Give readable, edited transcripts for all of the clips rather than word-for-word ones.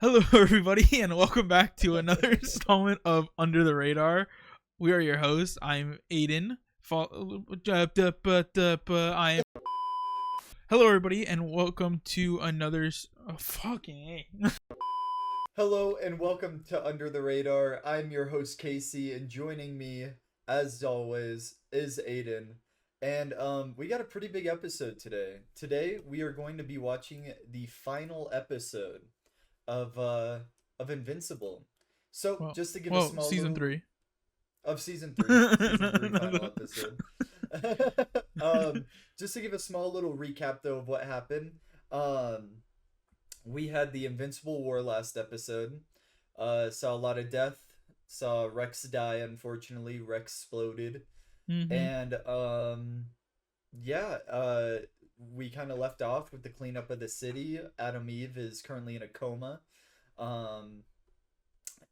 Hello, everybody, and welcome back to another installment of Under the Radar. We are your hosts. I'm Aiden. I am. Hello, everybody, and welcome to another. Fucking A. Hello and welcome to Under the Radar. I'm your host Casey, and joining me, as always, is Aiden. And we got a pretty big episode today. Today we are going to be watching the final episode of Invincible. So just to give a small season little... 3 of season 3 final episode. Just to give a small little recap though of what happened. We had the Invincible War last episode. Saw a lot of death. Saw Rex die, unfortunately. Rex exploded. Mm-hmm. And we kind of left off with the cleanup of the city. Adam Eve is currently in a coma.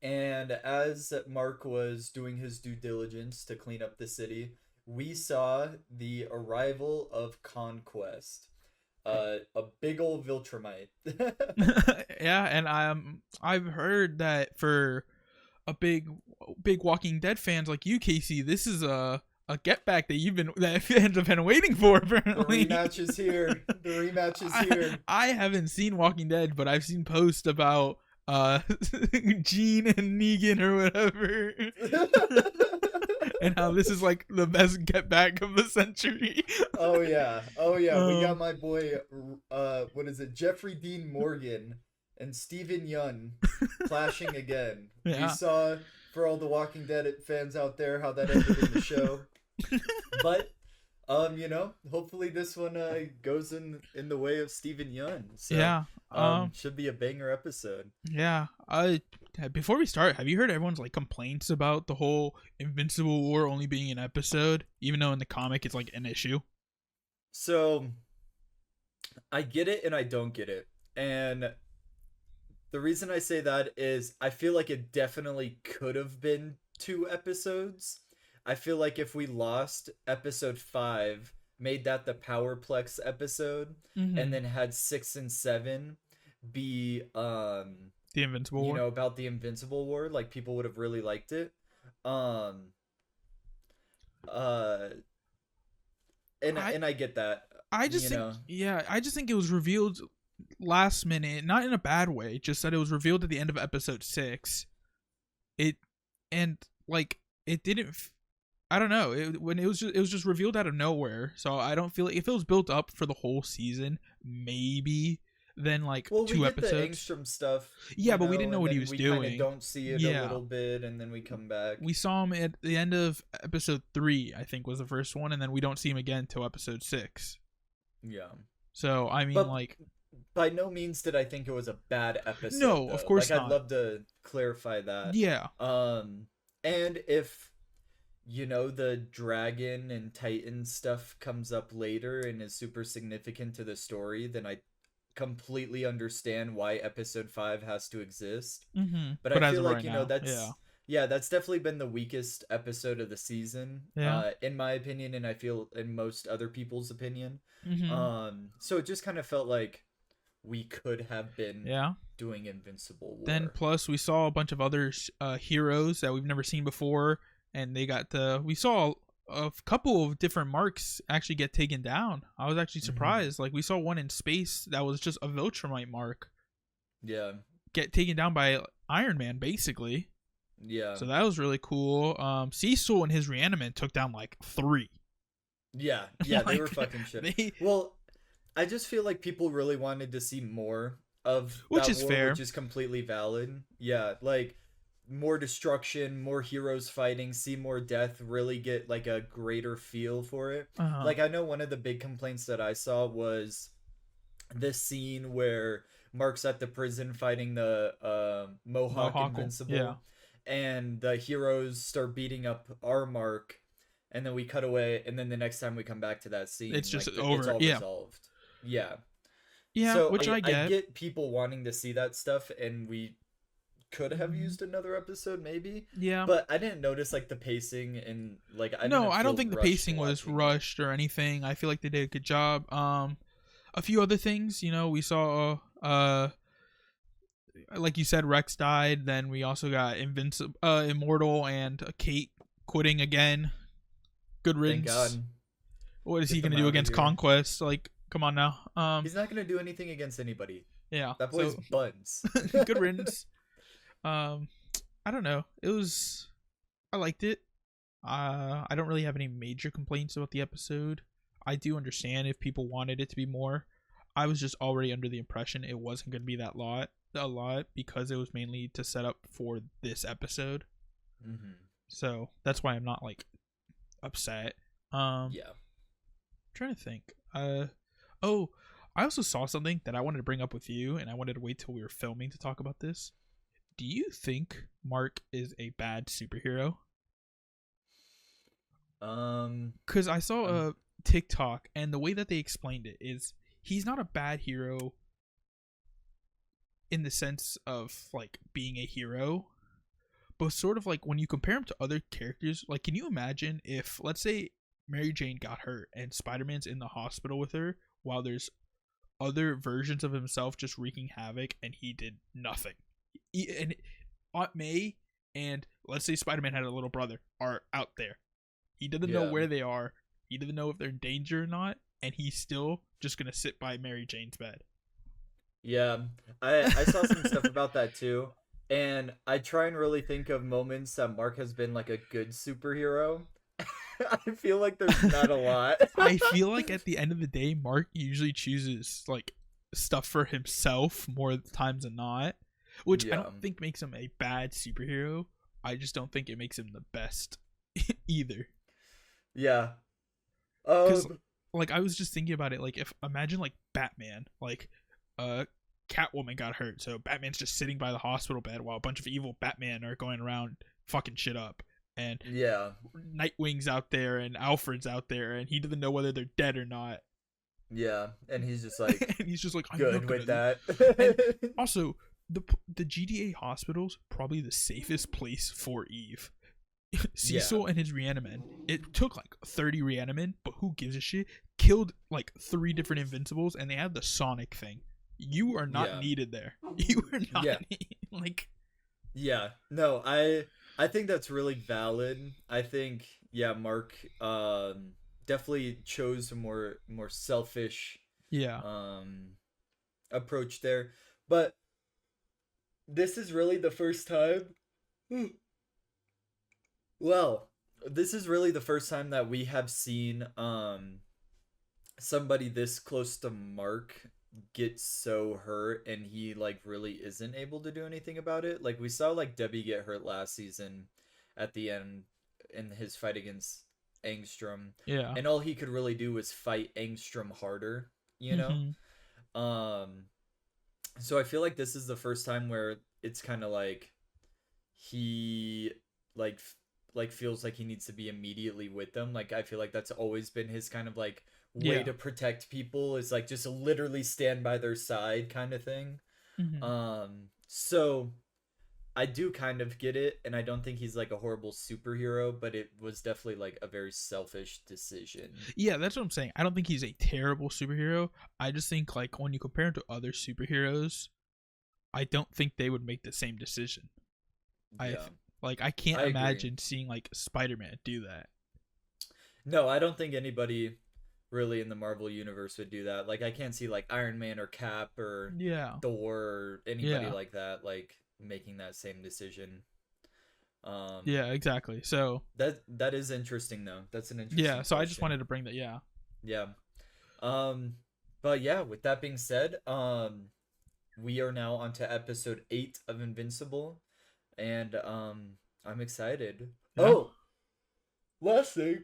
And as Mark was doing his due diligence to clean up the city, we saw the arrival of Conquest. A big old Viltrumite. Yeah, and I've heard that for a big Walking Dead fans like you, Casey, this is a get back that fans have been waiting for. Apparently, the rematch is here. I haven't seen Walking Dead, but I've seen posts about Gene and Negan or whatever. And how this is like the best get back of the century. Oh yeah. We got my boy Jeffrey Dean Morgan and Steven Yeun clashing again. Yeah. We saw, for all the Walking Dead fans out there, how that ended in the show. But hopefully this one goes in the way of Steven Yeun. So, yeah. Should be a banger episode. Yeah. Before we start, have you heard everyone's like complaints about the whole Invincible War only being an episode, even though in the comic it's like an issue? So I get it and I don't get it. And the reason I say that is I feel like it definitely could have been 2 episodes. I feel like if we lost episode 5, made that the Powerplex episode, mm-hmm. and then had 6 and 7 be the Invincible War, about the Invincible War, like people would have really liked it. And I get that. I just think it was revealed last minute, not in a bad way, just that it was revealed at the end of episode 6. It didn't. I don't know. It was just revealed out of nowhere. So I don't feel like if it was built up for the whole season, maybe then 2 episodes. The Angstrom stuff. Yeah, but we didn't know what he was doing. We kind of don't see it a little bit, and then we come back. We saw him at the end of episode 3, I think was the first one, and then we don't see him again until episode 6. Yeah. So I mean, by no means did I think it was a bad episode. No, though. Of course not. I'd love to clarify that. Yeah. And if the dragon and titan stuff comes up later and is super significant to the story, then I completely understand why episode 5 has to exist. Mm-hmm. But I feel like that's definitely been the weakest episode of the season, in my opinion, and I feel in most other people's opinion. Mm-hmm. So it just kind of felt like we could have been doing Invincible War. Then plus we saw a bunch of other heroes that we've never seen before, and we saw a couple of different marks actually get taken down. I was actually surprised. Mm-hmm. Like we saw one in space that was just a Viltrumite mark. Yeah. Get taken down by Iron Man, basically. Yeah. So that was really cool. Cecil and his reanimate took down 3. Yeah, they were fucking shit. Well, I just feel like people really wanted to see more of which that is war, fair, which is completely valid. Yeah, more destruction, more heroes fighting, see more death, really get a greater feel for it. Uh-huh. I know one of the big complaints that I saw was this scene where Mark's at the prison fighting the Mohawk Invincible, and the heroes start beating up our Mark, and then we cut away, and then the next time we come back to that scene, it's just over. It's all resolved. Yeah, so which I get. I get people wanting to see that stuff, and we could have used another episode maybe, but I didn't notice the pacing, and I don't think the pacing was rushed or anything. I feel like they did a good job. A few other things, we saw like you said, Rex died. Then we also got Immortal, and Kate quitting again. Good Thank riddance. God. What is Get he them gonna do out of against here. Conquest? Like, come on now. He's not gonna do anything against anybody. Yeah. That boy's So buns. good riddance. I don't know. I liked it. I don't really have any major complaints about the episode. I do understand if people wanted it to be more. I was just already under the impression it wasn't going to be a lot, because it was mainly to set up for this episode. Mm-hmm. So that's why I'm not like upset. Yeah. I'm trying to think. Oh, I also saw something that I wanted to bring up with you, and I wanted to wait till we were filming to talk about this. Do you think Mark is a bad superhero? Because I saw a TikTok, and the way that they explained it is he's not a bad hero in the sense of like being a hero, but sort of like when you compare him to other characters. Like, can you imagine if, let's say, Mary Jane got hurt and Spider-Man's in the hospital with her while there's other versions of himself just wreaking havoc, and he did nothing? And Aunt May and, let's say, Spider-Man had a little brother, are out there. He doesn't know where they are. He doesn't know if they're in danger or not, and he's still just gonna sit by Mary Jane's bed. Yeah, I saw some stuff about that too, and I try and really think of moments that Mark has been like a good superhero. I feel like there's not a lot. I feel like at the end of the day, Mark usually chooses like stuff for himself more times than not, which I don't think makes him a bad superhero. I just don't think it makes him the best either. Yeah. Because like I was just thinking about it, like if imagine like Batman, like Catwoman got hurt, so Batman's just sitting by the hospital bed while a bunch of evil Batman are going around fucking shit up, and Nightwing's out there and Alfred's out there, and he doesn't know whether they're dead or not. Yeah, and he's just like, and he's just like, I'm good with that. And also, the GDA hospital's probably the safest place for Eve. Cecil and his Reanimen. It took like 30 Reanimen, but who gives a shit? Killed like 3 different Invincibles, and they had the Sonic thing. You are not needed there. You are not needed. Like. Yeah. No, I think that's really valid. I think Mark definitely chose a more selfish approach there, but this is really the first time. Well, this is really the first time that we have seen somebody this close to Mark get so hurt, and he like really isn't able to do anything about it. Like we saw like Debbie get hurt last season at the end in his fight against Angstrom. Yeah. And all he could really do was fight Angstrom harder, you know? So I feel like this is the first time where it's kind of like he like feels like he needs to be immediately with them. Like I feel like that's always been his kind of like way to protect people, is like just literally stand by their side kind of thing. So I do kind of get it, and I don't think he's like a horrible superhero, but it was definitely like a very selfish decision. Yeah, that's what I'm saying. I don't think he's a terrible superhero. I just think like when you compare him to other superheroes, I don't think they would make the same decision. I can't imagine seeing like Spider-Man do that. No, I don't think anybody really in the Marvel universe would do that. Like I can't see like Iron Man or Cap or Thor or anybody like that like making that same decision. Yeah, exactly. So that is interesting though. That's an interesting so question. I just wanted to bring that. But yeah, with that being said, we are now on to episode 8 of Invincible, and I'm excited. Last thing,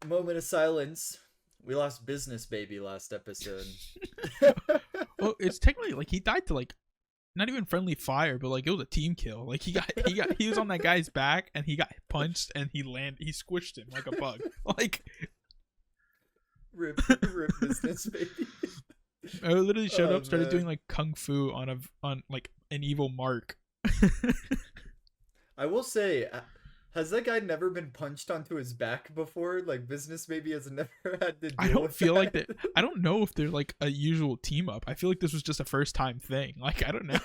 moment of silence. We lost Business Baby last episode. Well, it's technically like he died to like not even friendly fire, but like it was a team kill. Like he was on that guy's back, and he got punched, and he squished him like a bug. Like rip Business Baby. I literally showed up, started doing like kung fu on like an evil Mark. I will say, Has that guy never been punched onto his back before? Like, business maybe has never had to deal I don't with feel that. like that. I don't know if they're like a usual team up. I feel like this was just a first time thing. Like, I don't know.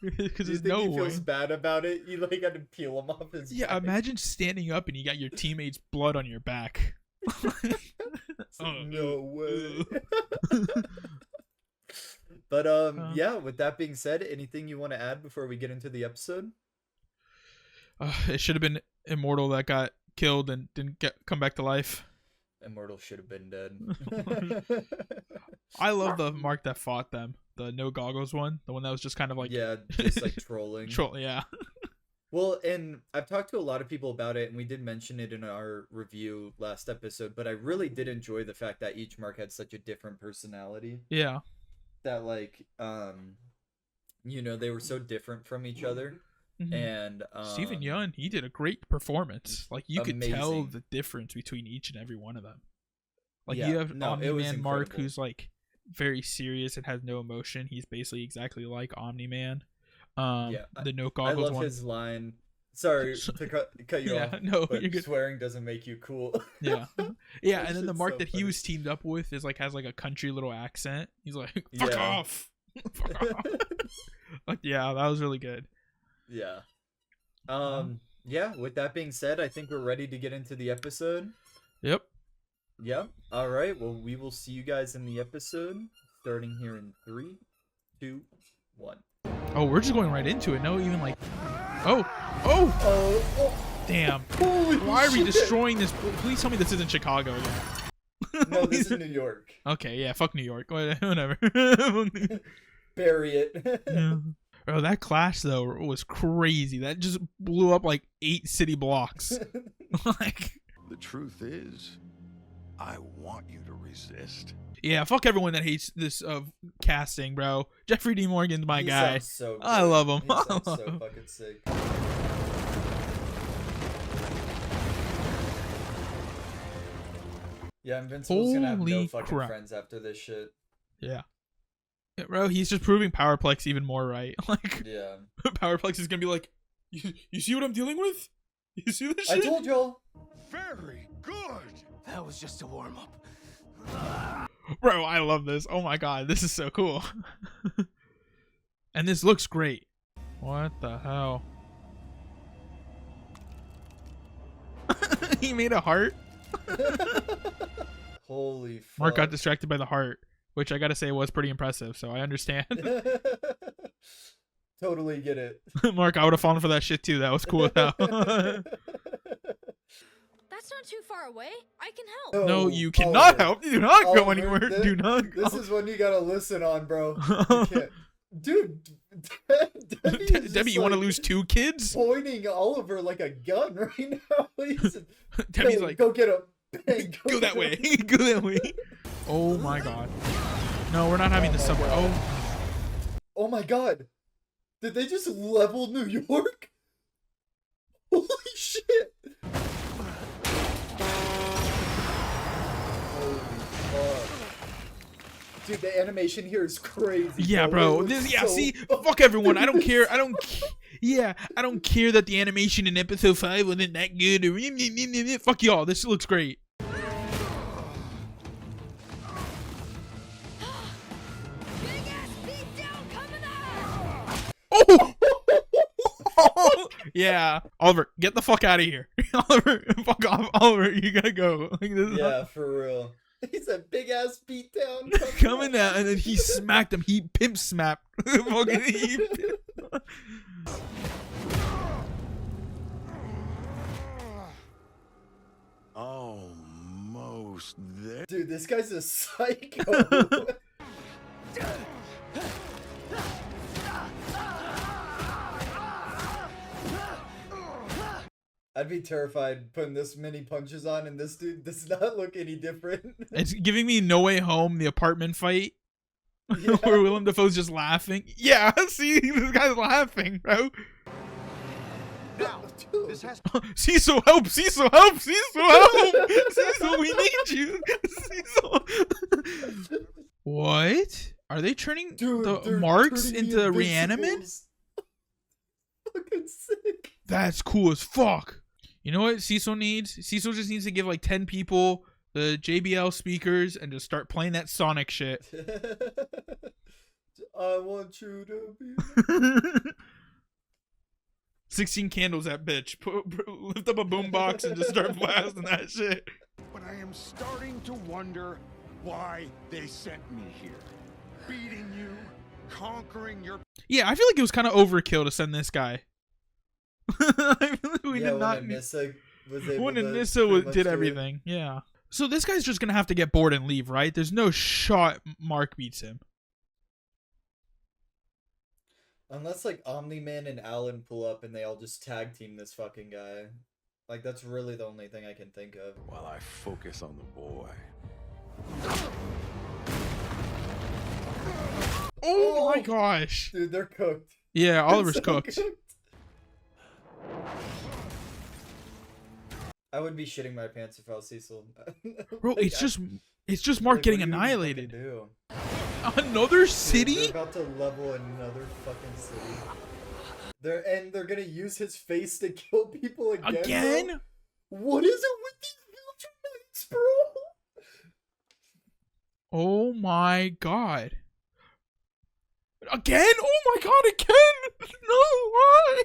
Because Do you there's think no he way. feels bad about it? You like had to peel him off his Yeah, back. imagine standing up and you got your teammate's blood on your back. No way. But yeah, with that being said, anything you want to add before we get into the episode? It should have been Immortal that got killed and didn't come back to life. Immortal should have been dead. I love the Mark that fought them. The no goggles one. The one that was just kind of like... Yeah, just like trolling. Yeah. Well, and I've talked to a lot of people about it, and we did mention it in our review last episode, but I really did enjoy the fact that each Mark had such a different personality. Yeah. That, like, you know, they were so different from each other. Mm-hmm. And Steven Yeun, he did a great performance. Like, you could tell amazing. the difference between each and every one of them. Like, Yeah, you have no, it was Omni-Man Mark, incredible. who's like very serious and has no emotion. He's basically exactly like Omni-Man. Yeah, The no I goggles love one. his line. Sorry to cut you off. No, But you're good. swearing doesn't make you cool. Yeah, and then the shit's Mark so that he funny. was teamed up with is like has like a country little accent. He's like, "Fuck Yeah. off, fuck off." Like, yeah, that was really good. Yeah. Yeah, with that being said, I think we're ready to get into the episode. Yep. Yeah. All right. Well, we will see you guys in the episode starting here in 3, 2, 1. Oh, we're just going right into it. No, even like, oh, Oh, damn. holy Why are we shit. destroying this? Please tell me this isn't Chicago again. No, this is New York. Okay, yeah, fuck New York. Whatever. Bury it. Yeah. Bro, that clash though was crazy. That just blew up like 8 city blocks. Like, The truth is, I want you to resist. yeah, fuck everyone that hates this casting, bro. Jeffrey D. Morgan's my He guy. sounds so I good. love him. He sounds so fucking sick. Yeah, Invincible's gonna have no Holy fucking crap. friends after this shit. Yeah. Yeah, bro, he's just proving Powerplex even more right. Like, Yeah. Powerplex is gonna be like, you see what I'm dealing with? You see this I shit? told y'all. Very good. That was just a warm up. Bro, I love this. Oh my god, this is so cool. And this looks great. What the hell? He made a heart. Holy fuck. Mark got distracted by the heart, which I gotta say was pretty impressive, so I understand. Totally get it. Mark, I would have fallen for that shit too. That was cool. That's not too far away. I can help. No, you cannot help. Do not go Oliver, anywhere. thi- Do not This go. is one you gotta listen on, bro. You can't. Dude, Debbie, is Debbie, just, you want to like, lose 2 kids? pointing Oliver like a gun right now. He's, Debbie's "Hey, like, go get him. Hey, go that get way. him." Go that way. Oh my god. No, we're not having the my subway. God. Oh. Oh my god. Did they just level New York? Holy shit. Holy fuck. Dude, the animation here is crazy. Yeah, It bro. looks This, yeah, so see, fucking fuck everyone. I don't care. sick. Yeah, I don't care that the animation in episode 5 wasn't that good. Or fuck y'all. This looks great. Big ass beat down coming out. Oh! Yeah. Oliver, get the fuck out of here. Oliver, fuck off. Oliver, you gotta go. Like, this is Yeah, for real. He's a big ass beatdown coming out, and then he smacked him. He pimp smacked. Fucking Almost there. Dude, this guy's a psycho. I'd be terrified putting this many punches on, and this dude does not look any different. It's giving me No Way Home, the apartment fight, Yeah. where Willem Dafoe's just laughing. Yeah, see, this guy's laughing, bro. Now, Dude. this has Cecil, help! Cecil, help! Cecil, help! Cecil, we need you! Cecil. What? Are they turning Dude, the they're marks turning into the reanimate? Invincibles. Fucking sick. That's cool as fuck. You know what Cecil needs? Cecil just needs to give like 10 people the JBL speakers and just start playing that Sonic shit. I want you to be. 16 candles, that bitch. Lift up a boombox and just start blasting that shit. But I am starting to wonder why they sent me here. Beating you, conquering your... Yeah, I feel like it was kind of overkill to send this guy. I feel like we Yeah, did not. when Anissa was able When to Anissa pretty much did do it. everything, yeah. So this guy's just gonna have to get bored and leave, right? There's no shot Mark beats him. Unless like Omni-Man and Alan pull up and they all just tag team this fucking guy. Like that's really the only thing I can think of. While I focus on the boy. Oh my gosh. Dude, they're cooked. Yeah, Oliver's So cooked. I would be shitting my pants if I was Cecil. Bro, Like, it's just Mark like, getting what do you even annihilated. fucking do? Another Dude, city? they're about to level another fucking city. They're gonna use his face to kill people again. Bro? Again? What is it with these Viltrumites, bro? Oh my god. Again? Oh my god, again! No, why?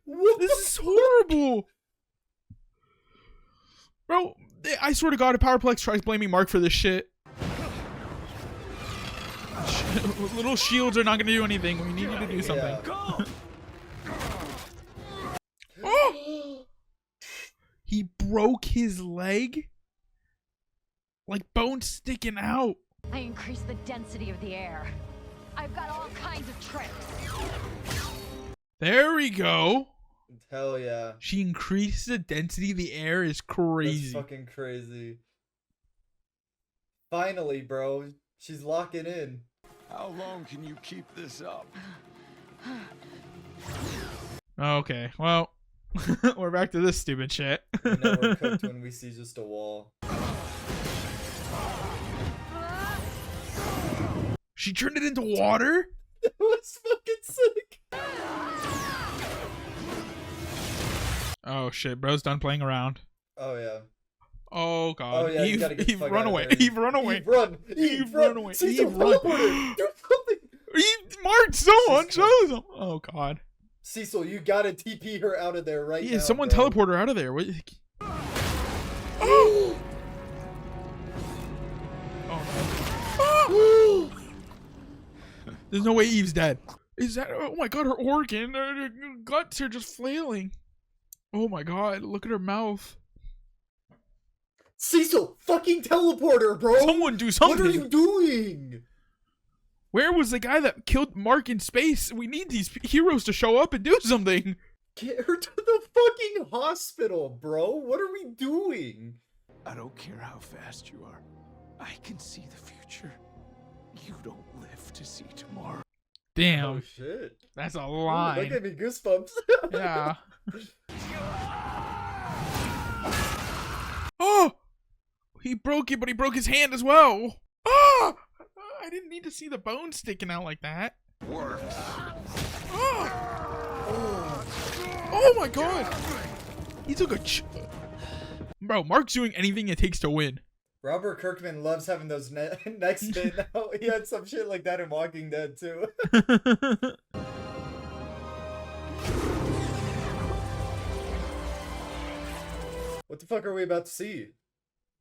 What This the is horrible. Bro, I swear to God, if Powerplex tries blaming Mark for this shit. Little shields are not going to do anything. We need you to do something. Yeah. Oh! He broke his leg? Like bones sticking out. I increase the density of the air. I've got all kinds of tricks. There we go. Hell yeah. She increased the density of the air is crazy. That's fucking crazy. Finally, bro. She's locking in. How long can you keep this up? Okay, well, we're back to this stupid shit. We know we're cooked when we see just a wall. She turned it into water? That was fucking sick. Oh shit, bro's done playing around. Oh yeah. Oh god. Oh yeah. You Eve, gotta get the Eve, fuck run out of away. there. Eve, run away. Eve, run. Eve, run away. Cecil, Eve, run. teleport her. Do something. Eve, Mark, someone She's shows him. Oh god. Cecil, you gotta TP her out of there right now. Yeah, someone bro. teleport her out of there. What? Oh! Oh no. There's no way Eve's dead. Is that? Oh my god, her organ, her guts are just flailing. Oh my god, look at her mouth. Cecil, fucking teleporter, bro. Someone do something. What are you doing? Where was the guy that killed Mark in space? We need these heroes to show up and do something. Get her to the fucking hospital, bro. What are we doing? I don't care how fast you are. I can see the future. You don't live to see tomorrow. Damn, Oh shit. that's a Ooh, that line. gave me goosebumps. Yeah. Oh! He broke it, but he broke his hand as well. Oh! I didn't need to see the bone sticking out like that. Works. Oh! Oh my god! He took a Bro, Mark's doing anything it takes to win. Robert Kirkman loves having those neck spin now. He had some shit like that in Walking Dead too. What the fuck are we about to see?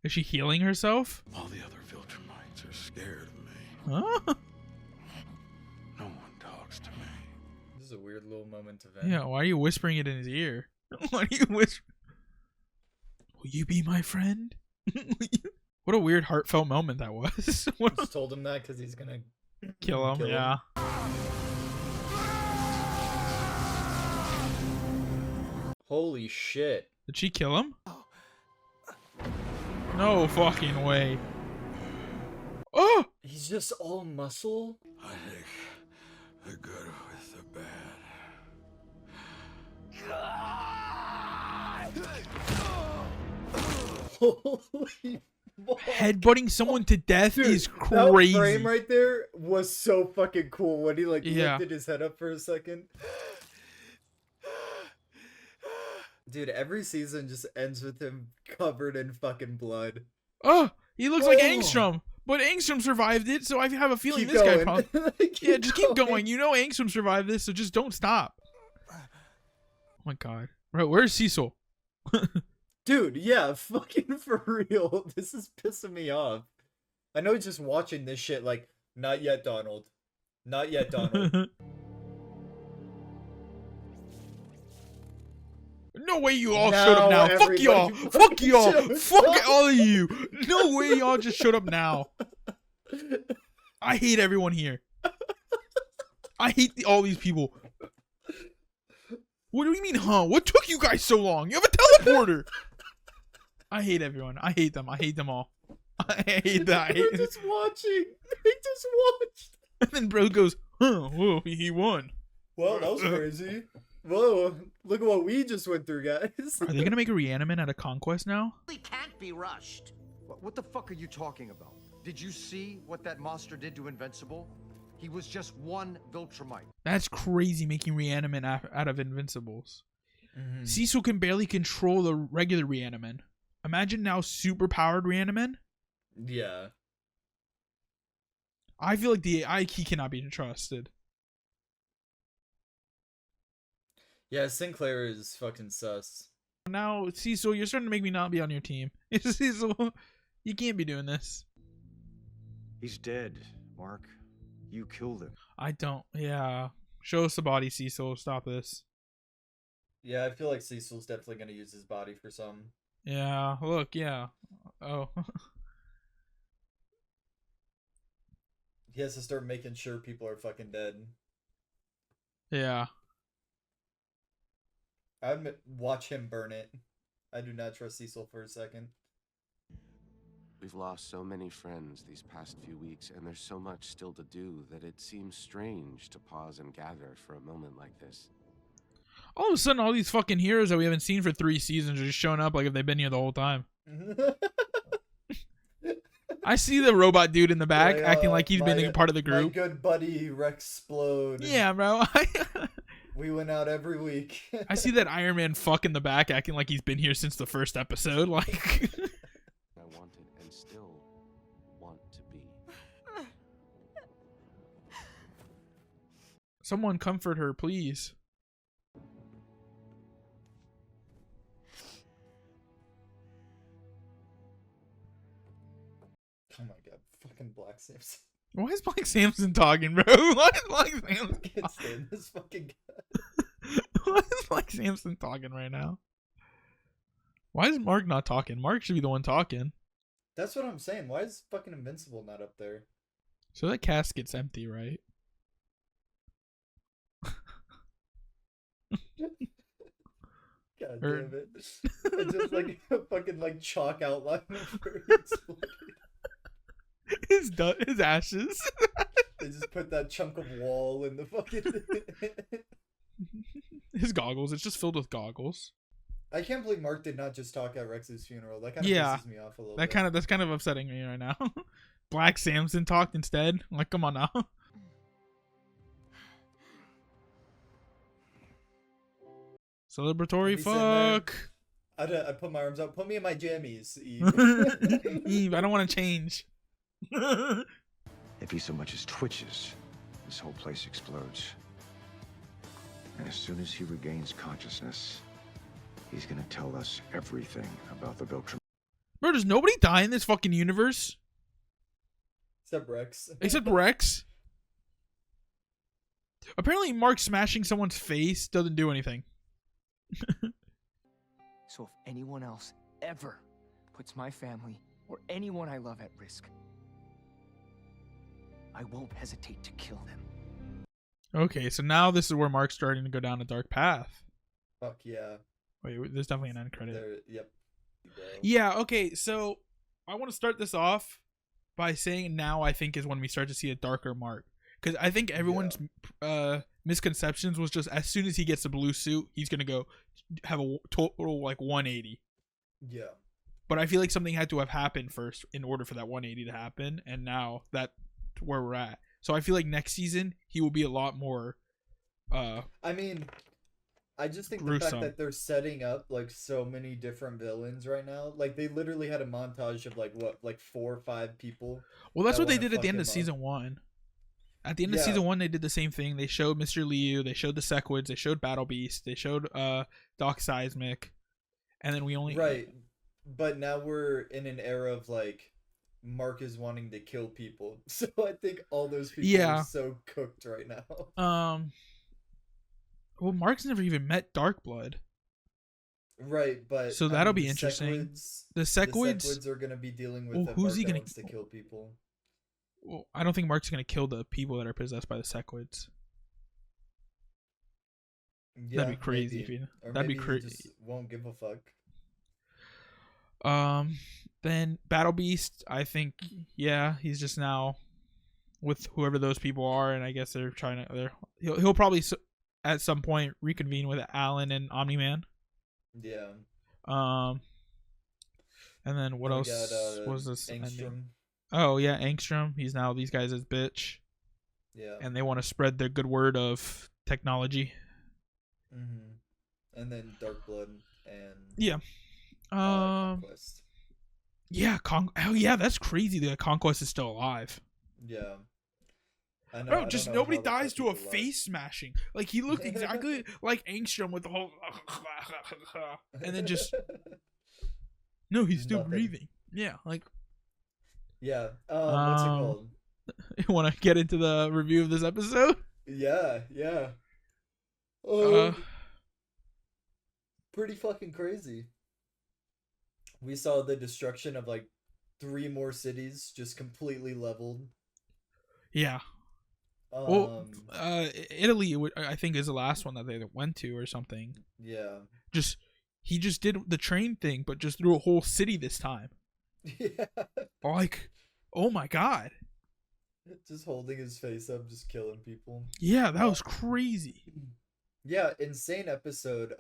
Is she healing herself? All the other Viltrumites are scared of me. Huh? No one talks to me. This is a weird little moment of Yeah, why are you whispering it in his ear? Why are you whispering? Will you be my friend? What a weird heartfelt moment that was. What Just told him that because he's gonna kill him, Kill him. yeah. Holy shit. Did she kill him? No fucking way. Oh! He's just all muscle? I take the good with the bad. Holy fuck. Headbutting someone to death Dude, is that crazy. frame right there was so fucking cool when he like Yeah. lifted his head up for a second. Dude, every season just ends with him covered in fucking blood. Oh, he looks like Oh. Angstrom, but Angstrom survived it, so I have a feeling Keep this guy going. probably. Yeah, just keep going. You know Angstrom survived this, so just don't stop. Oh my god. Bro, where's Cecil? Dude, yeah, fucking for real. This is pissing me off. I know he's just watching this shit like, not yet, Donald. Not yet, Donald. No way you all showed up now. Fuck y'all. Fuck y'all. Fuck all of you. No way y'all just showed up now. I hate everyone here. I hate all these people. What do you mean, huh? What took you guys so long? You have a teleporter. I hate everyone. I hate them. I hate them all. I hate that. They're just watching. They just watched. And then bro goes, huh, whoa, he won. Well, that was crazy. Whoa, look at what we just went through, guys. Are they going to make a reanimate out of Conquest now? We can't be rushed. What the fuck are you talking about? Did you see what that monster did to Invincible? He was just one Viltrumite. That's crazy, making reanimate out of Invincibles. Mhm. Cecil can barely control the regular reanimate. Imagine now super powered reanimate. Yeah. I feel like the AI key cannot be trusted. Yeah, Sinclair is fucking sus. Now, Cecil, you're starting to make me not be on your team. Cecil, you can't be doing this. He's dead, Mark. You killed him. I don't. Yeah. Show us the body, Cecil. Stop this. Yeah, I feel like Cecil's definitely gonna use his body for some. Yeah. Look, yeah. Oh. He has to start making sure people are fucking dead. Yeah. I'd watch him burn it. I do not trust Cecil for a second. We've lost so many friends these past few weeks, and there's so much still to do that it seems strange to pause and gather for a moment like this. All of a sudden, all these fucking heroes that we haven't seen for 3 seasons are just showing up like if they've been here the whole time. I see the robot dude in the back acting like he's been a part of the My group. good buddy Rexplode. Yeah, bro. We went out every week. I see that Iron Man fuck in the back acting like he's been here since the first episode. Like, I wanted and still want to be. someone comfort her, please. Oh my god, fucking Black Samson. Why is Black Samson talking, bro? Why is Black Samson Can't stand this fucking guy. Why is Black Samson talking right now? Why is Mark not talking? Mark should be the one talking. That's what I'm saying. Why is fucking Invincible not up there? So that casket's empty, right? God Or- damn it. It's just like a fucking like chalk outline of where it's His ashes. They just put that chunk of wall in the fucking. His goggles. It's just filled with goggles. I can't believe Mark did not just talk at Rex's funeral. That kind of Yeah. pisses me off a little bit. That's kind of upsetting me right now. Black Samson talked instead. I'm like, come on now. Celebratory He's in there. fuck. I put my arms out. Put me in my jammies, Eve. Eve, I don't want to change. If he so much as twitches, this whole place explodes. And as soon as he regains consciousness, he's gonna tell us everything about the Viltrum. Bro, does nobody die in this fucking universe? Except Rex. Except Rex? Apparently Mark smashing someone's face doesn't do anything. So if anyone else ever puts my family or anyone I love at risk, I won't hesitate to kill them. Okay, so now this is where Mark's starting to go down a dark path. Fuck yeah. Wait, there's definitely an end credit. There. Yep. Bro. Yeah, okay, so I want to start this off by saying now I think is when we start to see a darker Mark. Because I think everyone's misconceptions was just as soon as he gets the blue suit, he's going to go have a total like 180. Yeah. But I feel like something had to have happened first in order for that 180 to happen. And now that's where we're at. So I feel like next season he will be a lot more. I mean, I just think the fact gruesome. that they're setting up like so many different villains right now, like they literally had a montage of like what, like 4 or 5 people Well, that's that what they want to did at the fuck end of him up. season 1. At the end of Yeah, season 1, they did the same thing. They showed Mr. Liu, they showed the Sequids, they showed Battle Beast, they showed Doc Seismic, and then we only right. But now we're in an era of like Mark is wanting to kill people, so I think all those people are yeah. so cooked right now. Well, Mark's never even met Darkblood, Right, but so I that'll mean be interesting. The the Sequids. Sequids are gonna be dealing with Well, a who's Mark he that gonna? wants to kill people. Well, I don't think Mark's gonna kill the people that are possessed by the Sequids. Yeah, That'd be crazy. maybe. If you, Or that'd be maybe he crazy. just won't give a fuck. Then Battle Beast. I think, yeah, he's just now with whoever those people are, and I guess they're trying to. He'll probably at some point reconvene with Alan and Omni Man. Yeah. And then what Then we else got, was this ending? Angstrom. Oh yeah, Angstrom. He's now these guys' bitch, Yeah. and they want to spread the good word of technology. And then Darkblood and Yeah. Conquest. Yeah, oh yeah, that's crazy that Conquest is still alive. Yeah. I know. Bro, I just don't know nobody how the dies fuck to a he's alive. face smashing. Like he looked exactly like Angstrom with the whole and then just no, he's still Nothing. breathing. Yeah, like Yeah. What's it called? you want to get into the review of this episode? Yeah. Pretty fucking crazy. We saw the destruction of like 3 more cities just completely leveled. Yeah. Well, Italy, I think, is the last one that they went to or something. Yeah. He just did the train thing, but just through a whole city this time. Yeah. Like, oh my god. Just holding his face up, just killing people. Yeah, that was crazy. Yeah, insane episode.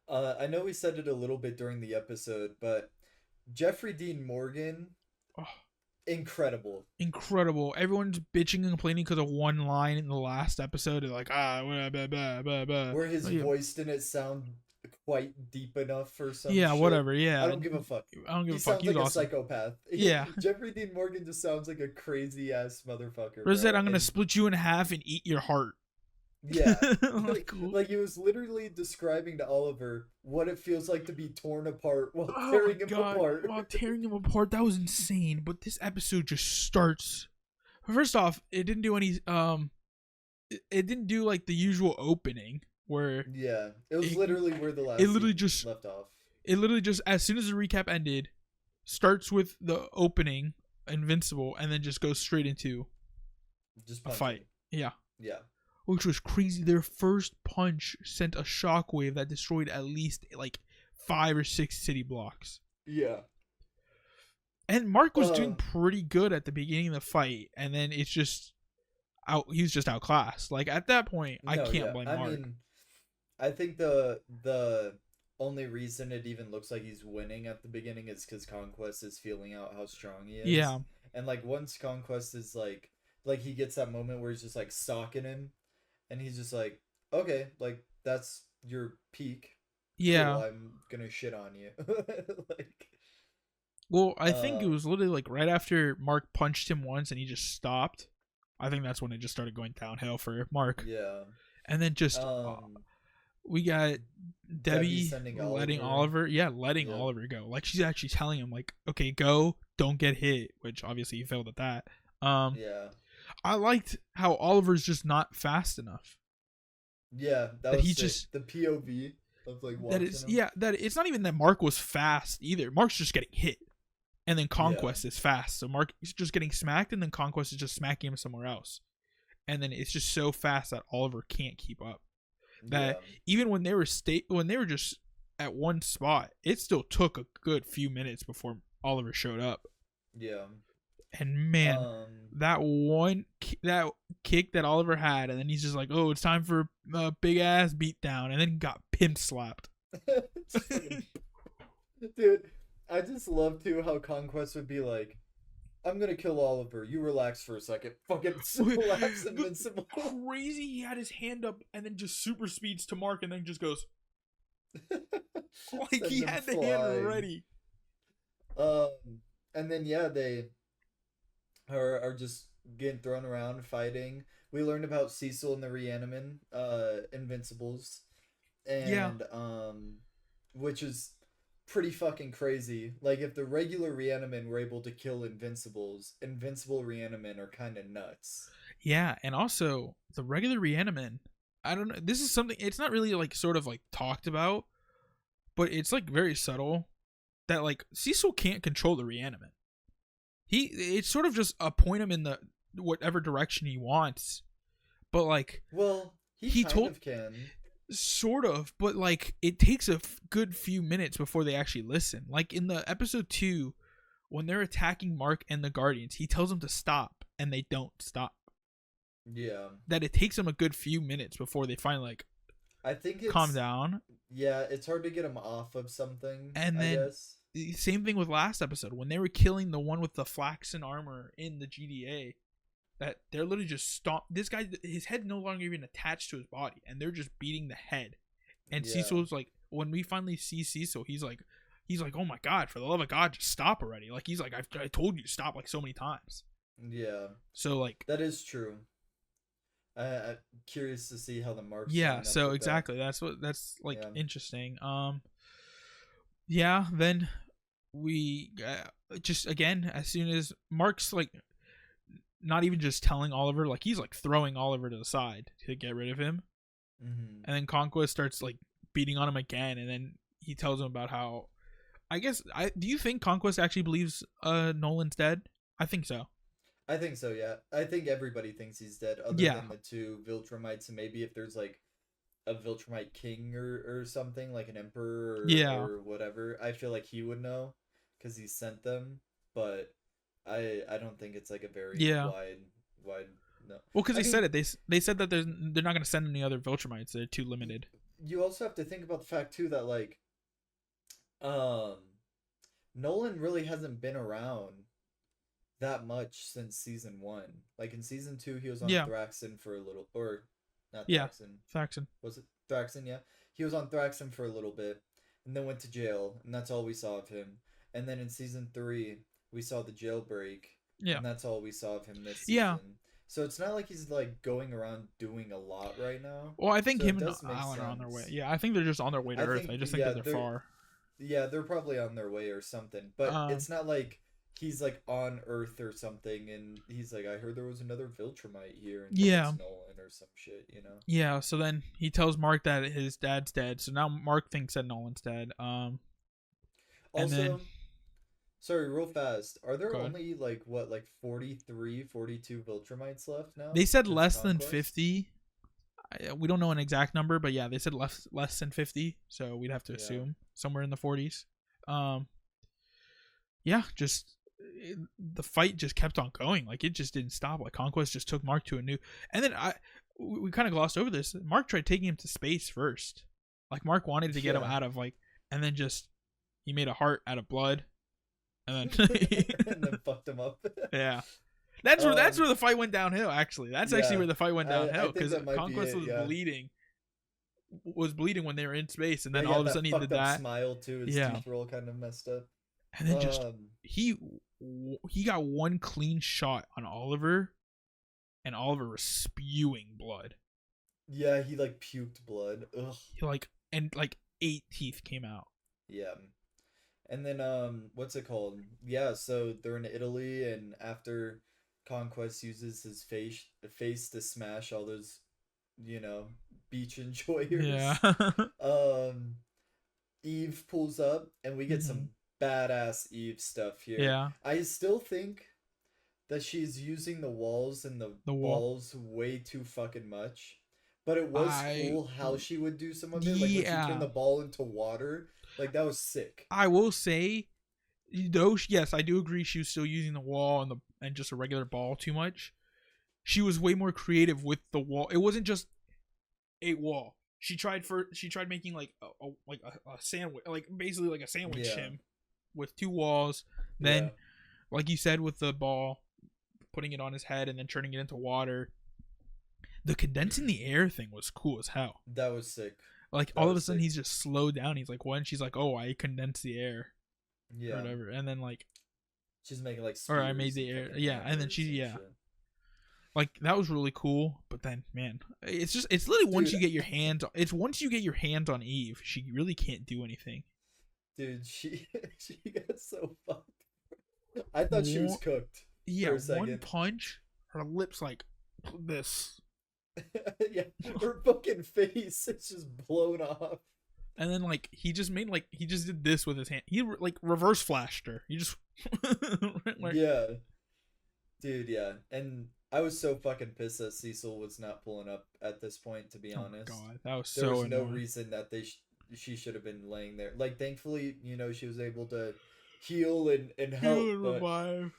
I know we said it a little bit during the episode, but Jeffrey Dean Morgan, incredible. Everyone's bitching and complaining because of one line in the last episode. They're like, blah, blah, blah, blah, blah. Where his voice didn't sound quite deep enough for some yeah, shit. whatever, yeah. I don't give a fuck. He He fuck. sounds He's like a awesome. psychopath. Yeah. Jeffrey Dean Morgan just sounds like a crazy ass motherfucker. Rose said, bro. I'm going to And- split you in half and eat your heart. Yeah. Like, cool. Like he was literally describing to Oliver what it feels like to be torn apart while Oh tearing my him God, apart. while tearing him apart. That was insane. But this episode just starts. First off, it didn't do any it didn't do like the usual opening where Yeah. It was literally where the last it literally scene just left off. It literally just, as soon as the recap ended, starts with the opening, Invincible, and then just goes straight into Just a punching. fight. Yeah. Yeah. Which was crazy. Their first punch sent a shockwave that destroyed at least like 5 or 6 city blocks. Yeah. And Mark was doing pretty good at the beginning of the fight, and then it's just he's just outclassed. Like at that point, I can't blame Mark. I mean, I think the only reason it even looks like he's winning at the beginning is because Conquest is feeling out how strong he is. Yeah. And like once Conquest is like he gets that moment where he's just like stalking him, and he's just like, okay, like that's your peak. Yeah. Cool, I'm gonna shit on you. Like. Well, I think it was literally like right after Mark punched him once and he just stopped. I think that's when it just started going downhill for Mark. Yeah. And then just we got Debbie letting Oliver go. Like she's actually telling him like, okay, go, don't get hit, which obviously he failed at that. Yeah. I liked how Oliver's just not fast enough. Yeah, that was he sick. Just the POV of like that is him. That it's not even that Mark was fast either. Mark's just getting hit, and then Conquest is fast. So Mark is just getting smacked, and then Conquest is just smacking him somewhere else, and then it's just so fast that Oliver can't keep up. That even when they were just at one spot, it still took a good few minutes before Oliver showed up. Yeah. And man, that one that kick that Oliver had, and then he's just like, "Oh, it's time for a big ass beatdown," and then got pimp slapped. Dude, I just love too how Conquest would be like, I'm gonna kill Oliver. You relax for a second. Fucking slaps Invincible. Crazy. He had his hand up and then just super speeds to Mark and then just goes like Sends he him had the flying. hand ready. And then yeah, they are just getting thrown around fighting. We learned about Cecil and the Reaniman, Invincibles, and which is pretty fucking crazy. Like if the regular Reaniman were able to kill Invincibles, Invincible Reaniman are kind of nuts. Yeah, and also the regular Reaniman. I don't know. This is something. It's not really like sort of like talked about, but it's like very subtle that like Cecil can't control the Reaniman. It's sort of just point him in the whatever direction he wants, but like well he kind of can. Sort of, but like it takes a good few minutes before they actually listen. Like in the episode 2, when they're attacking Mark and the Guardians, he tells them to stop, and they don't stop. Yeah, that it takes them a good few minutes before they finally like. I think it's, calm down. Yeah, it's hard to get them off of something. And then I guess. Same thing with last episode when they were killing the one with the flaxen armor in the GDA. That they're literally just this guy, his head no longer even attached to his body, and they're just beating the head. And yeah. Cecil's like, when we finally see Cecil, he's like, oh my god, for the love of God, just stop already. Like he's like, I told you to stop like so many times. Yeah. So like that is true. I'm curious to see how the marks. Yeah. So exactly, that's like interesting. Yeah. Then we just again, as soon as Mark's like. Not even just telling Oliver, like he's like throwing Oliver to the side to get rid of him, and then Conquest starts like beating on him again, and then he tells him about how, do you think Conquest actually believes Nolan's dead? I think so. I think so. Yeah, I think everybody thinks he's dead, other than the 2 Viltrumites, and maybe if there's like a Viltrumite king or something, like an emperor or whatever. I feel like he would know because he sent them, but. I don't think it's like a very wide no. Well, because they said it. They said that they're not going to send any other Viltrumites. They're too limited. You also have to think about the fact too that like, Nolan really hasn't been around that much since season 1. Like in season 2, he was on Thraxon for a little, or not Thraxon. Thraxon. Was it Thraxon? Yeah, he was on Thraxon for a little bit, and then went to jail, and that's all we saw of him. And then in season 3. We saw the jailbreak, and that's all we saw of him this season. Yeah. So it's not like he's like going around doing a lot right now. Well, I think him and Alan are on their way. Yeah, I think they're just on their way to Earth. I just think that they're far. Yeah, they're probably on their way or something. But it's not like he's like on Earth or something, and he's like, I heard there was another Viltrumite here, and it's Nolan or some shit, you know? Yeah. So then he tells Mark that his dad's dead. So now Mark thinks that Nolan's dead. And then. Sorry, real fast. Are there only like 43, 42 Viltrumites left now? They said less than 50. We don't know an exact number, but yeah, they said less than 50. So we'd have to assume somewhere in the 40s. Just the fight just kept on going. Like it just didn't stop. Like Conquest just took Mark to a new. And then we kind of glossed over this. Mark tried taking him to space first. Like Mark wanted to get him out of and then just he made a heart out of blood. And then and then fucked him up. Yeah, that's where the fight went downhill. Actually, that's actually where the fight went downhill because Conquest was bleeding when they were in space, and then all of a sudden he did that. Smile too. His teeth were all kind of messed up. And then just he got one clean shot on Oliver, and Oliver was spewing blood. Yeah, he like puked blood. Ugh. He 8 teeth came out. Yeah. And then, what's it called? Yeah, so they're in Italy, and after Conquest uses his face to smash all those, beach enjoyers. Yeah. Eve pulls up, and we get some badass Eve stuff here. Yeah. I still think that she's using the walls and the balls way too fucking much. But it was cool how she would do some of it. Like when she turned the ball into water. Like that was sick. I will say, yes, I do agree she was still using the wall and just a regular ball too much. She was way more creative with the wall. It wasn't just a wall. She tried making like a sandwich, like basically like a sandwich him with 2 walls. Then like you said with the ball, putting it on his head and then turning it into water. The condensing the air thing was cool as hell. That was sick. Like That all of a was sudden sick. he's just slowed down. He's like, "What?" She's like, "Oh, I condensed the air, or Yeah. whatever." And then like, She's making like or I spears made the and air, fucking yeah. And then hammers she, and yeah, shit. like that was really cool. But then, man, it's literally once Dude. you get your hands, it's once you get your hands on Eve, she really can't do anything. Dude, she got so fucked. I thought she was cooked. Yeah, for a one second. punch, her lips like this, Yeah, her fucking face is just blown off. and then like he just did this with his hand. He like reverse flashed her. He just like, Yeah. Dude, yeah. And I was so fucking pissed that Cecil was not pulling up at this point, to be oh my honest. god, that was There so was no annoying. reason that she should have been laying there. Like, thankfully, she was able to heal and help, Heal and but revive.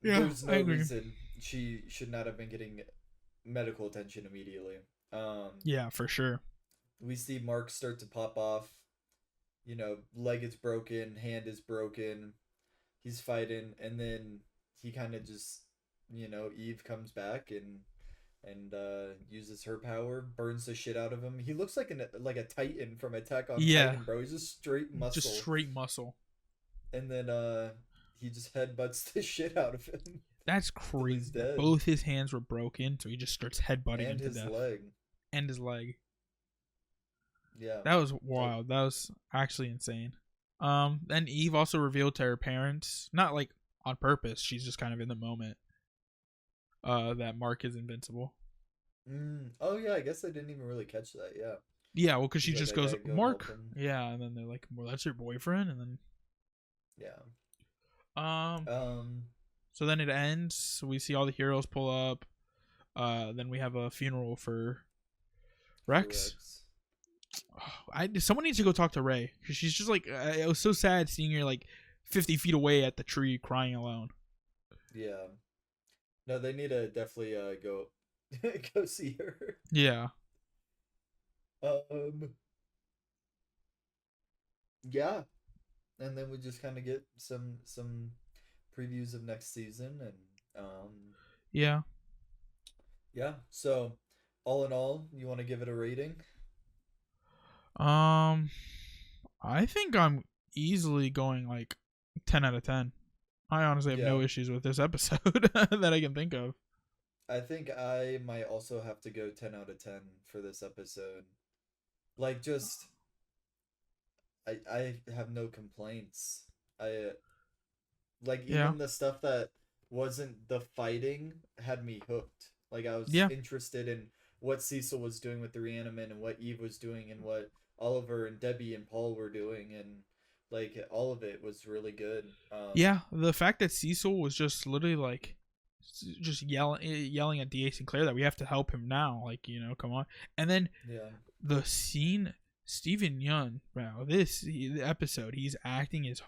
Yeah, there's I no agree. reason she should not have been getting medical attention immediately. Yeah, for sure. We see Mark start to pop off. Leg is broken, hand is broken. He's fighting, and then he kind of just, Eve comes back and uses her power, burns the shit out of him. He looks like a Titan from Attack on Titan, bro. He's just straight muscle. Just straight muscle. And then he just headbutts the shit out of him. That's Till he's crazy. dead. Both his hands were broken, so he just starts headbutting And him to his death. leg. And his leg. Yeah. That was wild. That was actually insane. Then Eve also revealed to her parents, not like on purpose, she's just kind of in the moment, that Mark is invincible. Oh yeah, I guess I didn't even really catch that. Yeah. Yeah, well, because she She's just like, "I goes, gotta go Mark. help him." Yeah, and then they're like, well, that's your boyfriend, and then Yeah. so then it ends. We see all the heroes pull up. Then we have a funeral for Rex. Someone needs to go talk to Ray, because she's just like, it was so sad seeing her like 50 feet away at the tree crying alone. Yeah. No, they need to definitely go go see her. Yeah. Yeah. And then we just kind of get some previews of next season, and Yeah. yeah. So all in all, you want to give it a rating? I think I'm easily going like 10 out of 10. I honestly have no Yeah. issues with this episode that I can think of. I think I might also have to go 10 out of 10 for this episode. Like, just I have no complaints. Even Yeah. the stuff that wasn't the fighting had me hooked. Like, I was Yeah. interested in what Cecil was doing with the reanimate and what Eve was doing and what Oliver and Debbie and Paul were doing, and like all of it was really good. Yeah, the fact that Cecil was just literally like just yelling at DA Sinclair that we have to help him now, like, come on. And then Yeah. the scene, Steven Yeun, bro, the episode, he's acting his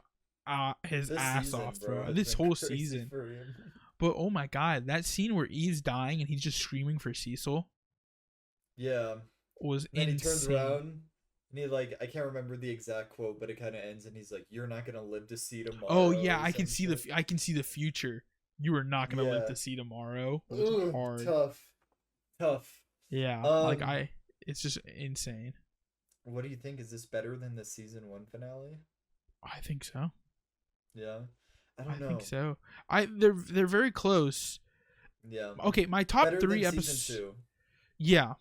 This ass season, off, bro, bro. has This been whole crazy season. for him. But oh my god, that scene where Eve's dying and he's just screaming for Cecil Yeah. was Then insane. he turns around and he I can't remember the exact quote, but it kind of ends and he's like, "You're not gonna live to see tomorrow." Oh yeah, or I can some see shit. I can see the future. You are not gonna live Yeah. to see tomorrow. It was Ugh, hard. tough. Yeah, Um, it's just insane. What do you think? Is this better than the season 1 finale? I think so. Yeah. I I don't know. think so. They're very close. Yeah. Okay, my top Better 3 than episodes. season 2. Yeah.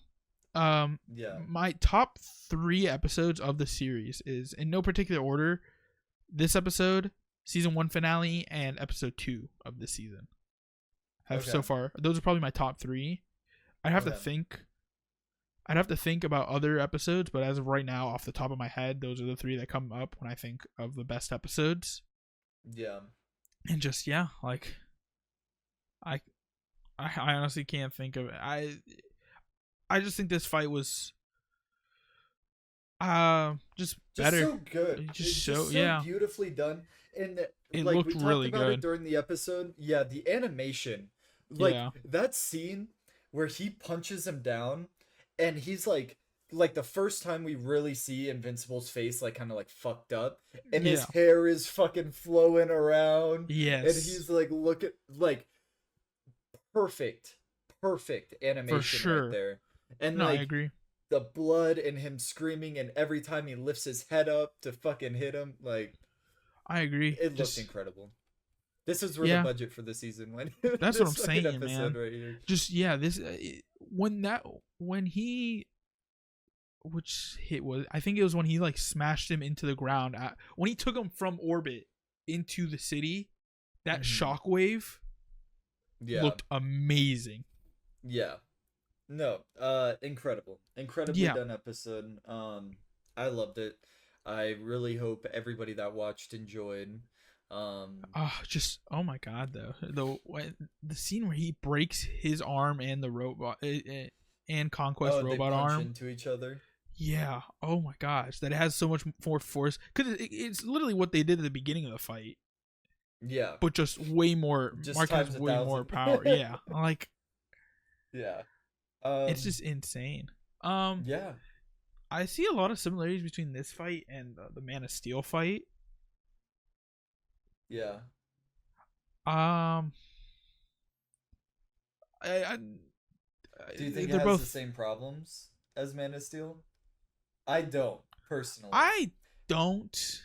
Yeah. My top 3 episodes of the series is in no particular order. This episode, season 1 finale, and episode 2 of the season have so Okay. far. Those are probably my top 3. I'd have to Okay. think. I'd have to think about other episodes, but as of right now, off the top of my head, those are the 3 that come up when I think of the best episodes. Yeah. And just like I honestly can't think of it. I just think this fight was just better. So good. It's It's just just so beautifully done. And It like looked we talked really about good. it during the episode. Yeah, the animation. Like Yeah. that scene where he punches him down and he's like like the first time we really see Invincible's face like kind of like fucked up, and his Yeah. hair is fucking flowing around, and Yes. he's like look at like perfect animation sure. right there, and No, I like agree. the blood and him screaming, and every time he lifts his head up to fucking hit him, like I agree. it Just, looked incredible. This is where Yeah. the budget for the season went. That's This what I'm fucking saying, episode man. right here. Just this when he which hit was I think it was when he like smashed him into the ground when he took him from orbit into the city. That shockwave Yeah. looked amazing. Yeah. No, incredibly Yeah. done episode. I loved it. I really hope everybody that watched enjoyed. Just oh my god though. The scene where he breaks his arm and the robot and Conquest they robot punch arm into each other. Yeah. Oh my gosh, that it has so much more force because it's literally what they did at the beginning of the fight, Yeah. but just way more. Just Mark has times way 1,000. more power. Yeah, like Yeah. it's just insane. Yeah. I see a lot of similarities between this fight and the Man of Steel fight. Yeah. I Do you think it they're has both the same problems as Man of Steel? I don't, personally. I don't.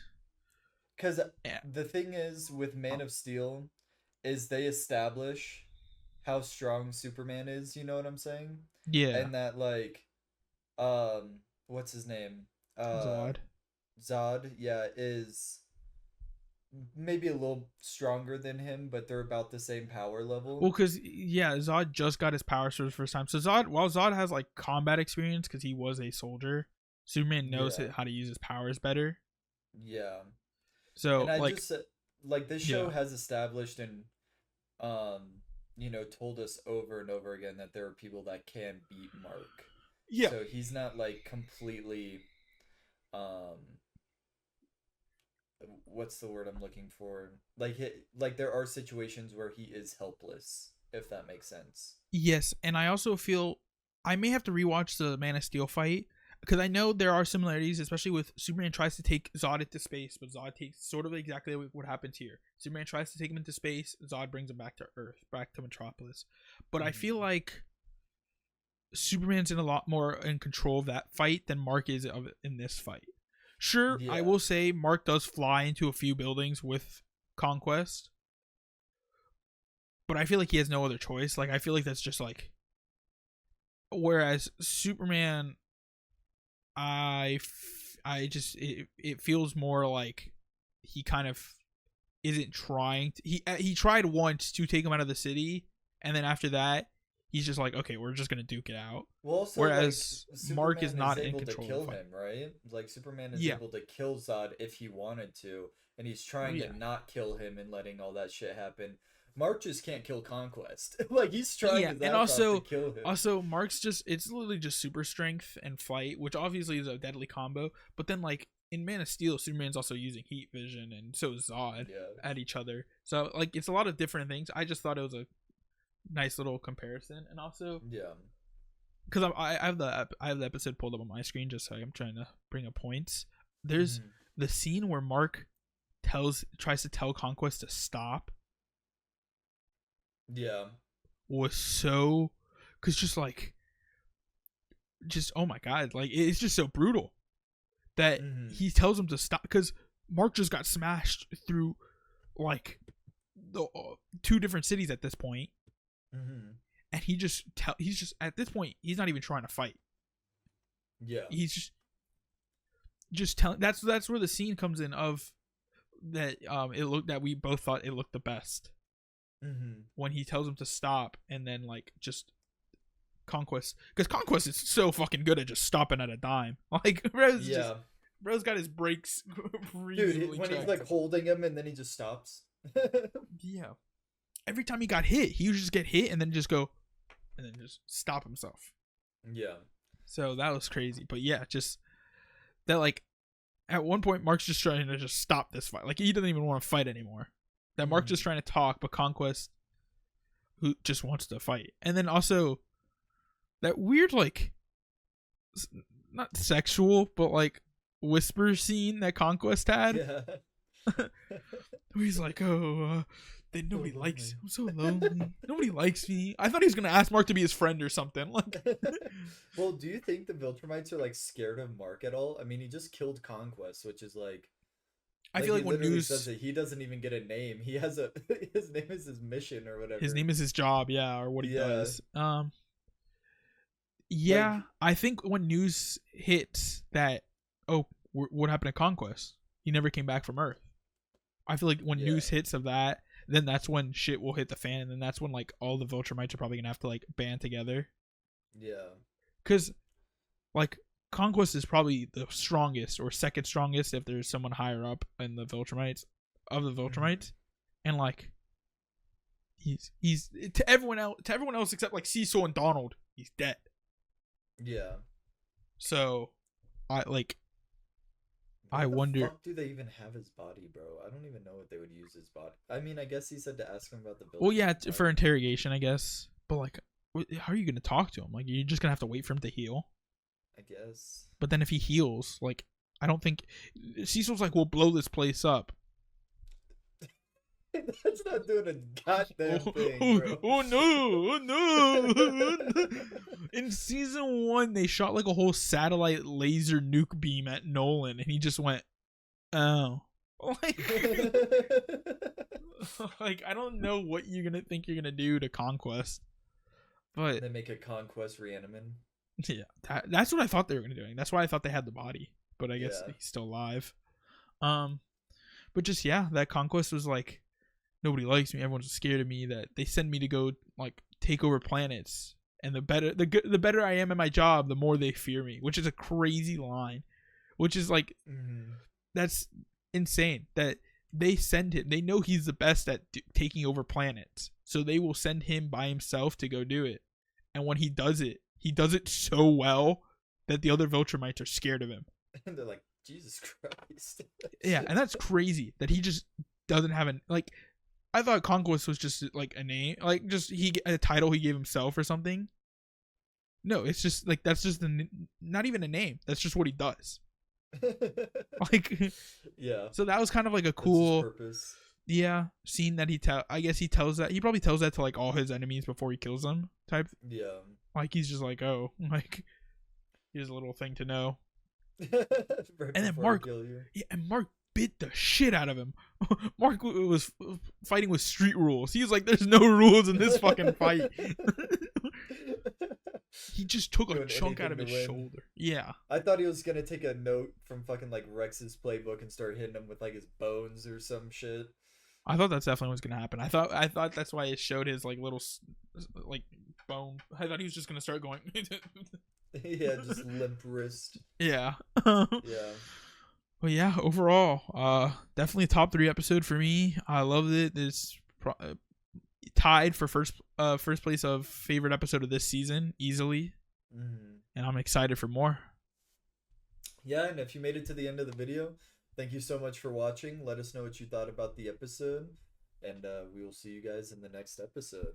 Because Yeah. the thing is with Man of Steel is they establish how strong Superman is, you know what I'm saying? Yeah. And that like what's his name? Zod. Zod, yeah, is maybe a little stronger than him, but they're about the same power level. Well, because Zod just got his powers for the first time. So Zod has like combat experience because he was a soldier, Superman knows Yeah. how to use his powers better. Yeah. So And I like, just like this show Yeah. has established and told us over and over again that there are people that can beat Mark. yeah, So he's not like completely what's the word I'm looking for? Like there are situations where he is helpless, if that makes sense. yes, and I also feel I may have to rewatch the Man of Steel fight because I know there are similarities, especially with Superman tries to take Zod into space, but Zod takes sort of exactly what happens here. Superman tries to take him into space, Zod brings him back to Earth, back to Metropolis. But I feel like Superman's in a lot more in control of that fight than Mark is in this fight. Sure, I Yeah. will say Mark does fly into a few buildings with Conquest, but I feel like he has no other choice. Like I feel like that's just like, whereas Superman, it feels more like he kind of isn't trying to, he tried once to take him out of the city, and then after that he's just like, okay, we're just gonna duke it out. Well, also, Whereas like, Mark is Superman not in able control to of kill the fight. him, right? Like Superman is Yeah. able to kill Zod if he wanted to, and he's trying Yeah. to not kill him and letting all that shit happen. Mark just can't kill Conquest. Like he's trying Yeah, his and ass off also- to kill him. Also, Mark's it's literally just super strength and flight, which obviously is a deadly combo. But then, like in Man of Steel, Superman's also using heat vision, and so is Zod Yeah. at each other. So like it's a lot of different things. I just thought it was a nice little comparison, and also Yeah. because I have the episode pulled up on my screen, just so I'm trying to bring up points. There's Mhm. the scene where Mark tries to tell Conquest to stop Yeah. was so, because just oh my god, like it's just so brutal that Mhm. he tells him to stop because Mark just got smashed through like the two different cities at this point, Mhm. and he's just at this point he's not even trying to fight. Yeah. He's just telling. That's where the scene comes in of that. We both thought it looked the best Mhm. when he tells him to stop, and then like just Conquest, because Conquest is so fucking good at just stopping at a dime. Like Yeah. bro's got his brakes Dude, reasonably when he's checked. like holding him and then he just stops. Yeah, every time he got hit, he would just get hit and then just go, and then just stop himself. Yeah. So that was crazy. But yeah, just that like at one point Mark's just trying to just stop this fight. Like he doesn't even want to fight anymore. That Mark's just trying to talk, but Conquest who just wants to fight. And then also that weird like not sexual, but like whisper scene that Conquest had. Yeah. Where he's like, oh, they nobody likes. I'm so lonely. Nobody likes me. I thought he was gonna ask Mark to be his friend or something. Like, Well, do you think the Viltrumites are like scared of Mark at all? I mean, he just killed Conquest, which is like. I feel like he when literally news says that he doesn't even get a name. He has a his name is his mission or whatever. his name is his job, yeah, or what he Yeah. does. Yeah, Like- I think when news hits that, oh, what happened to Conquest? He never came back from Earth. I feel like when Yeah. news hits of that, then that's when shit will hit the fan, and then that's when like all the Viltrumites are probably gonna have to like band together. Yeah. Because, like, Conquest is probably the strongest or second strongest if there's someone higher up in the Viltrumites and like he's to everyone else except like Cecil and Donald, he's dead. Yeah. So, I Where I the wonder. fuck do they even have his body, bro? I don't even know what they would use his body. I mean, I guess he said to ask him about the building. Well, yeah, for interrogation, I guess. But like, how are you gonna talk to him? Like, you're just gonna have to wait for him to heal. I guess. But then if he heals, like, I don't think Cecil's like, we'll blow this place up. That's not doing a goddamn thing, bro. Oh no! In season 1, they shot like a whole satellite laser nuke beam at Nolan, and he just went, "Oh." Like, I don't know what you're gonna think you're gonna do to Conquest, but They make a Conquest reanimin. yeah, that's what I thought they were gonna do. That's why I thought they had the body, but I guess Yeah. he's still alive. But just that Conquest was like, nobody likes me. Everyone's scared of me. That they send me to go like take over planets, and the better I am at my job, the more they fear me. Which is a crazy line. Which is like, that's insane. That they send him. They know he's the best at taking over planets, so they will send him by himself to go do it. And when he does it so well that the other Viltrumites are scared of him. And they're like, Jesus Christ. Yeah, and that's crazy that he just doesn't have like. I thought Conquest was just like a name, like just a title he gave himself or something. No, it's just like that's just not even a name. That's just what he does. Like, yeah. So that was kind of like a That's his cool, purpose. scene that I guess he tells that he probably tells that to like all his enemies before he kills them. Type. Yeah. Like he's just like, oh, like here's a little thing to know. Right And then before Mark, they kill you. yeah, and Mark bit the shit out of him. Mark was fighting with street rules. He was like, "There's no rules in this fucking fight." He just took a Doing chunk out of anything his to win. shoulder. Yeah, I thought he was gonna take a note from fucking like Rex's playbook and start hitting him with like his bones or some shit. I thought that's definitely what's gonna happen. I thought that's why it showed his like little like bone. I thought he was just gonna start going. Yeah, just limp wrist. Yeah. Yeah. But yeah, overall, definitely a top 3 episode for me. I loved it. This tied for first place of favorite episode of this season easily, and I'm excited for more. Yeah, and if you made it to the end of the video, thank you so much for watching. Let us know what you thought about the episode, and we will see you guys in the next episode.